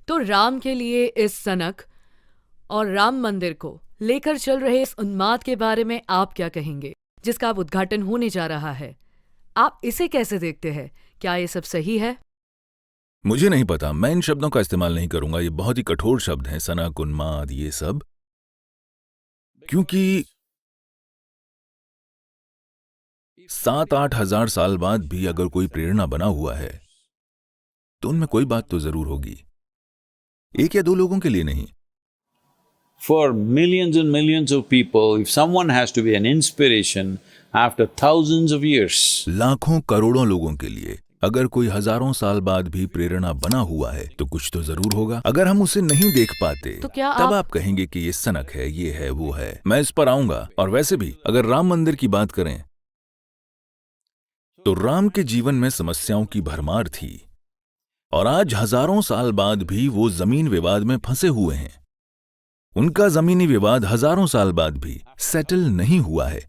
तो राम के लिए इस सनक और राम मंदिर को लेकर चल रहे इस उन्माद के बारे में आप क्या कहेंगे, जिसका अब उद्घाटन होने जा रहा है? आप इसे कैसे देखते हैं? क्या ये सब सही है? मुझे नहीं पता, मैं इन शब्दों का इस्तेमाल नहीं करूंगा। ये बहुत ही कठोर शब्द हैं, सनक, उन्माद, ये सब। क्योंकि 7-8 हजार साल बाद भी अगर कोई प्रेरणा बना हुआ है तो उनमें कोई बात तो जरूर होगी। एक या दो लोगों के लिए नहीं। For millions and millions of people, if someone has to be an inspiration after thousands of years, लाखों करोड़ों लोगों के लिए अगर कोई हजारों साल बाद भी प्रेरणा बना हुआ है तो कुछ तो जरूर होगा। अगर हम उसे नहीं देख पाते तो क्या तब आप कहेंगे कि ये सनक है, ये है, वो है। मैं इस पर आऊंगा। और वैसे भी अगर राम मंदिर की बात करें तो राम के जीवन में समस्याओं की भरमार थी और आज हजारों साल बाद भी वो जमीन विवाद में फंसे हुए हैं। उनका जमीनी विवाद हजारों साल बाद भी सेटल नहीं हुआ है।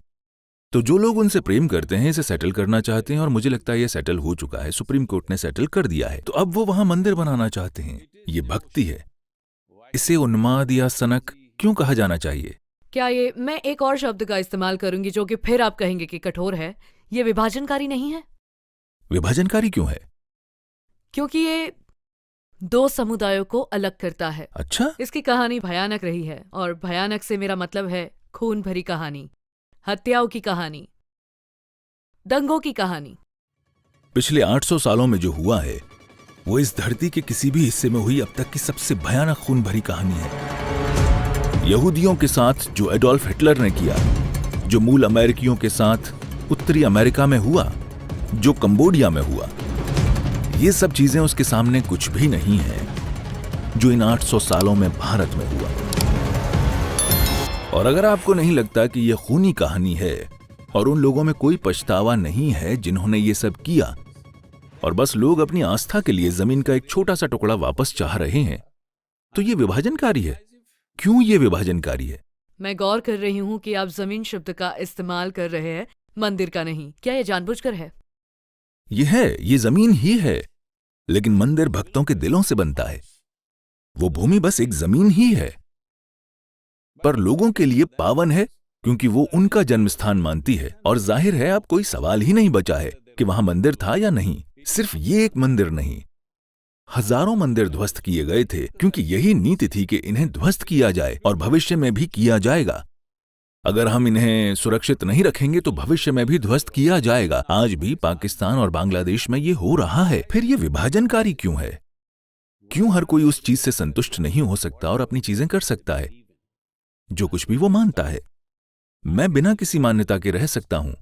तो जो लोग उनसे प्रेम करते हैं इसे सेटल करना चाहते हैं और मुझे लगता है ये सेटल हो चुका है। सुप्रीम कोर्ट ने सेटल कर दिया है। तो अब वो वहां मंदिर बनाना चाहते हैं। ये भक्ति है। इसे उन्माद या सनक क्यों कहा जाना चाहिए? क्या ये, मैं एक और शब्द का इस्तेमाल करूंगी जो कि फिर आप कहेंगे कि कठोर है, ये विभाजनकारी नहीं है? विभाजनकारी क्यों है? क्योंकि ये दो समुदायों को अलग करता है। अच्छा, इसकी कहानी भयानक रही है, और भयानक से मेरा मतलब है खून भरी कहानी, हत्याओं की कहानी, दंगों की कहानी। पिछले 800 सालों में जो हुआ है वो इस धरती के किसी भी हिस्से में हुई अब तक की सबसे भयानक खून भरी कहानी है। यहूदियों के साथ जो एडोल्फ हिटलर ने किया, जो मूल अमेरिकियों के साथ उत्तरी अमेरिका में हुआ, जो कंबोडिया में हुआ, ये सब चीजें उसके सामने कुछ भी नहीं है जो इन 800 सालों में भारत में हुआ। और अगर आपको नहीं लगता कि यह खूनी कहानी है और उन लोगों में कोई पछतावा नहीं है जिन्होंने ये सब किया और बस लोग अपनी आस्था के लिए जमीन का एक छोटा सा टुकड़ा वापस चाह रहे हैं, तो ये विभाजनकारी है। क्यों ये विभाजनकारी है? मैं गौर कर रही हूं कि आप जमीन शब्द का इस्तेमाल कर रहे हैं, मंदिर का नहीं। क्या ये जानबूझकर है? ये जमीन ही है, लेकिन मंदिर भक्तों के दिलों से बनता है। वो भूमि बस एक जमीन ही है, पर लोगों के लिए पावन है क्योंकि वो उनका जन्म स्थान मानती है। और जाहिर है अब कोई सवाल ही नहीं बचा है कि वहां मंदिर था या नहीं। सिर्फ ये एक मंदिर नहीं, हजारों मंदिर ध्वस्त किए गए थे क्योंकि यही नीति थी कि इन्हें ध्वस्त किया जाए और भविष्य में भी किया जाएगा। अगर हम इन्हें सुरक्षित नहीं रखेंगे तो भविष्य में भी ध्वस्त किया जाएगा। आज भी पाकिस्तान और बांग्लादेश में ये हो रहा है। फिर ये विभाजनकारी क्यों है? क्यों हर कोई उस चीज से संतुष्ट नहीं हो सकता और अपनी चीजें कर सकता है जो कुछ भी वो मानता है? मैं बिना किसी मान्यता के रह सकता हूं,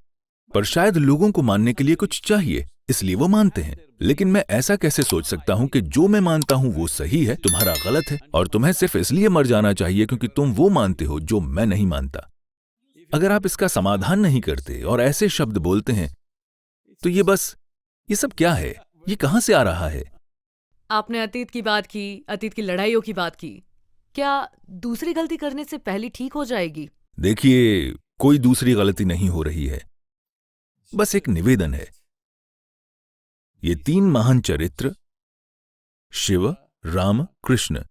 पर शायद लोगों को मानने के लिए कुछ चाहिए, इसलिए वो मानते हैं। लेकिन मैं ऐसा कैसे सोच सकता हूं कि जो मैं मानता हूं वो सही है, तुम्हारा गलत है, और तुम्हें सिर्फ इसलिए मर जाना चाहिए क्योंकि तुम वो मानते हो जो मैं नहीं मानता? अगर आप इसका समाधान नहीं करते और ऐसे शब्द बोलते हैं तो ये सब क्या है? ये कहां से आ रहा है? आपने अतीत की बात की, अतीत की लड़ाइयों की बात की। क्या दूसरी गलती करने से पहली ठीक हो जाएगी? देखिए, कोई दूसरी गलती नहीं हो रही है, बस एक निवेदन है। ये 3 महान चरित्र, शिव, राम, कृष्ण,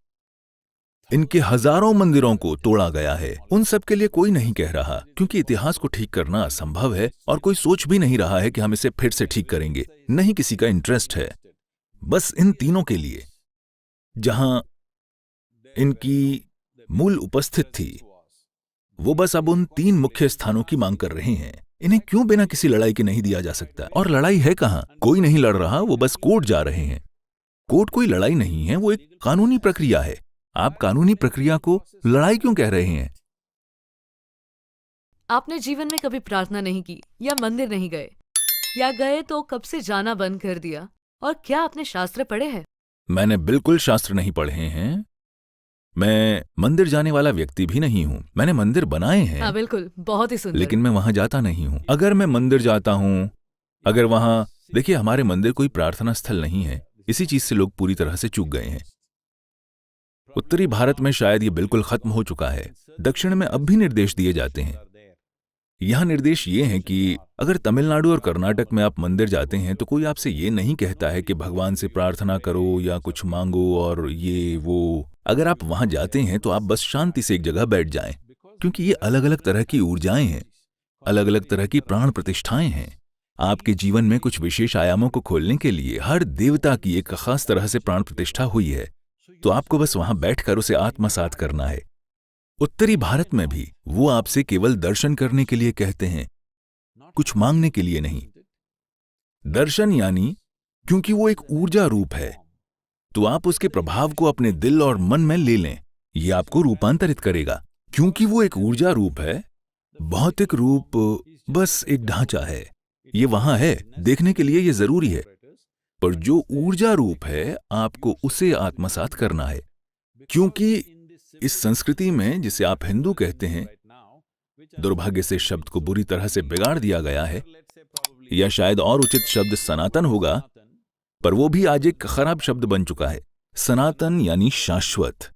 इनके हजारों मंदिरों को तोड़ा गया है। उन सब के लिए कोई नहीं कह रहा क्योंकि इतिहास को ठीक करना असंभव है और कोई सोच भी नहीं रहा है कि हम इसे फिर से ठीक करेंगे। नहीं किसी का इंटरेस्ट है। बस इन तीनों के लिए जहां इनकी मूल उपस्थित थी, वो बस अब उन 3 मुख्य स्थानों की मांग कर रहे हैं। इन्हें क्यों बिना किसी लड़ाई के नहीं दिया जा सकता? और लड़ाई है कहां? कोई नहीं लड़ रहा, वो बस कोर्ट जा रहे हैं। कोर्ट कोई लड़ाई नहीं है, वो एक कानूनी प्रक्रिया है। आप कानूनी प्रक्रिया को लड़ाई क्यों कह रहे हैं? आपने जीवन में कभी प्रार्थना नहीं की या मंदिर नहीं गए, या गए तो कब से जाना बंद कर दिया? और क्या आपने शास्त्र पढ़े हैं? मैंने बिल्कुल शास्त्र नहीं पढ़े हैं। मैं मंदिर जाने वाला व्यक्ति भी नहीं हूं। मैंने मंदिर बनाए हैं। हाँ बिल्कुल, बहुत ही सुंदर। लेकिन मैं वहां जाता नहीं हूं। अगर मैं मंदिर जाता हूं, अगर वहां, देखिए, हमारे मंदिर कोई प्रार्थना स्थल नहीं है। इसी चीज से लोग पूरी तरह से चूक गए हैं। उत्तरी भारत में शायद ये बिल्कुल खत्म हो चुका है। दक्षिण में अब भी निर्देश दिए जाते हैं। यहाँ निर्देश ये है कि अगर तमिलनाडु और कर्नाटक में आप मंदिर जाते हैं तो कोई आपसे ये नहीं कहता है कि भगवान से प्रार्थना करो या कुछ मांगो और ये वो। अगर आप वहां जाते हैं तो आप बस शांति से एक जगह बैठ जाएं, क्योंकि ये अलग अलग तरह की ऊर्जाएं हैं, अलग अलग तरह की प्राण प्रतिष्ठाएं हैं। आपके जीवन में कुछ विशेष आयामों को खोलने के लिए हर देवता की एक खास तरह से प्राण प्रतिष्ठा हुई है, तो आपको बस वहां बैठकर उसे आत्मसात करना है। उत्तरी भारत में भी वो आपसे केवल दर्शन करने के लिए कहते हैं, कुछ मांगने के लिए नहीं। दर्शन यानी क्योंकि वो एक ऊर्जा रूप है, तो आप उसके प्रभाव को अपने दिल और मन में ले लें। ये आपको रूपांतरित करेगा। क्योंकि वो एक ऊर्जा रूप है, भौतिक रूप बस एक ढांचा है। ये वहां है, देखने के लिए ये जरूरी है, पर जो ऊर्जा रूप है आपको उसे आत्मसात करना है। क्योंकि इस संस्कृति में, जिसे आप हिंदू कहते हैं, दुर्भाग्य से शब्द को बुरी तरह से बिगाड़ दिया गया है, या शायद और उचित शब्द सनातन होगा, पर वो भी आज एक खराब शब्द बन चुका है। सनातन यानी शाश्वत।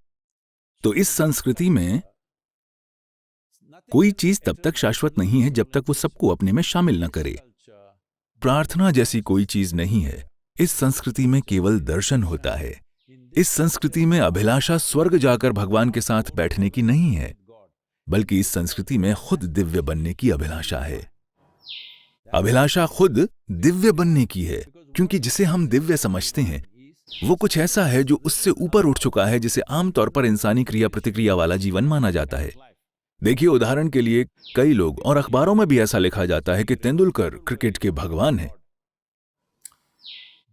तो इस संस्कृति में कोई चीज तब तक शाश्वत नहीं है जब तक वो सबको अपने में शामिल न करे। प्रार्थना जैसी कोई चीज नहीं है। इस संस्कृति में केवल दर्शन होता है। इस संस्कृति में अभिलाषा स्वर्ग जाकर भगवान के साथ बैठने की नहीं है, बल्कि इस संस्कृति में खुद दिव्य बनने की अभिलाषा है। अभिलाषा खुद दिव्य बनने की है, क्योंकि जिसे हम दिव्य समझते हैं वो कुछ ऐसा है जो उससे ऊपर उठ चुका है, जिसे आमतौर पर इंसानी क्रिया प्रतिक्रिया वाला जीवन माना जाता है। देखिए, उदाहरण के लिए कई लोग, और अखबारों में भी ऐसा लिखा जाता है कि तेंदुलकर क्रिकेट के भगवान हैं,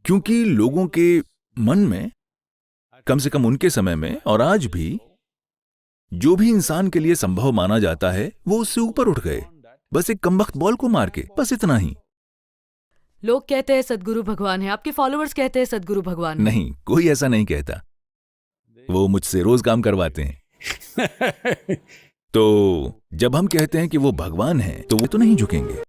क्योंकि लोगों के मन में, कम से कम उनके समय में और आज भी, जो भी इंसान के लिए संभव माना जाता है वो उससे ऊपर उठ गए, बस एक कमबख्त बॉल को मार के, बस इतना ही। लोग कहते हैं सद्गुरु भगवान है, आपके फॉलोअर्स कहते हैं सद्गुरु भगवान है। नहीं, कोई ऐसा नहीं कहता। वो मुझसे रोज काम करवाते हैं। तो जब हम कहते हैं कि वो भगवान हैं, तो वो तो नहीं झुकेंगे।